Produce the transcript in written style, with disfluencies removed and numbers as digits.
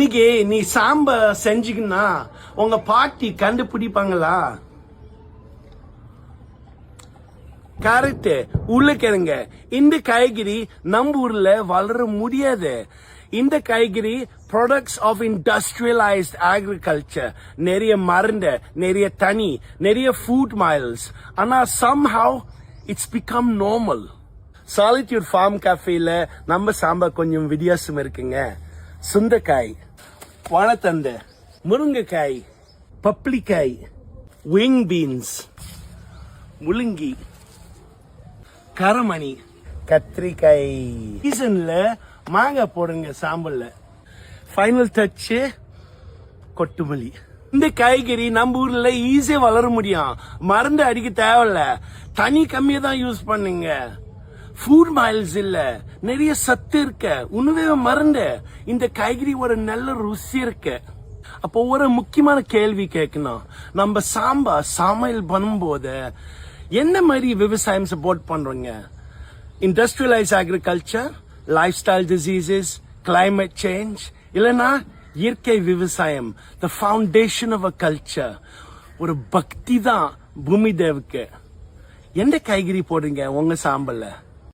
இன்னைக்கு நீ சாம்பார் செஞ்சுக்கினா உங்க பாட்டி கண்டுபிடிப்பாங்களா? கரெக்ட். உருளைக்கிழங்க. இந்த காய்கறி நம்ம ஊர்ல வளர முடியாது. இந்த காய்கறி ப்ராடக்ட்ஸ் ஆஃப் இண்டஸ்ட்ரியலைஸ்ட் அக்ரிகல்ச்சர். நிறைய மருந்து, நிறைய தனி, நிறைய ஃபுட் மைல்ஸ். ஆனா somehow it's become normal. Solitude farm கேஃபேல நம்ம சாம்பார் கொஞ்சம் வித்தியாசம் இருக்குங்க. சுண்டைக்காய், வாழைத்தண்டு, முருங்கைக்காய், பப்ளிக்காய், விங் பீன்ஸ், முள்ளங்கி, கரமணி, கத்திரிக்காய். சீசன்ல மாங்காய் போடுங்க சாம்பல்ல. Final touch கொட்டுமல்லி. இந்த காய்கறி நம்ம ஊர்ல ஈஸியா வளர முடியும். மருந்து அடிக்க தேவையில்ல. தனி கம்மியா தான் யூஸ் பண்ணுங்க. ஃபுட் மைல்ஸ் இல்ல, நிறைய சத்து இருக்கு. உணவே மருந்து. இந்த காய்கறி ஒரு நல்ல ருசி இருக்கு. அப்போ ஒரு முக்கியமான கேள்வி கேட்கணும். நம்ம சாம்பார் சமையல் பண்ணும்போது என்ன மாதிரி விவசாயம் சப்போர்ட் பண்றோங்க? Industrialise agriculture, lifestyle diseases, climate change, இல்லைன்னா இயற்கை விவசாயம், the foundation of agriculture. ஒரு பக்தி தான் பூமி தேவுக்கு. எந்த காய்கறி போடுறீங்க உங்க சாம்பல்ல?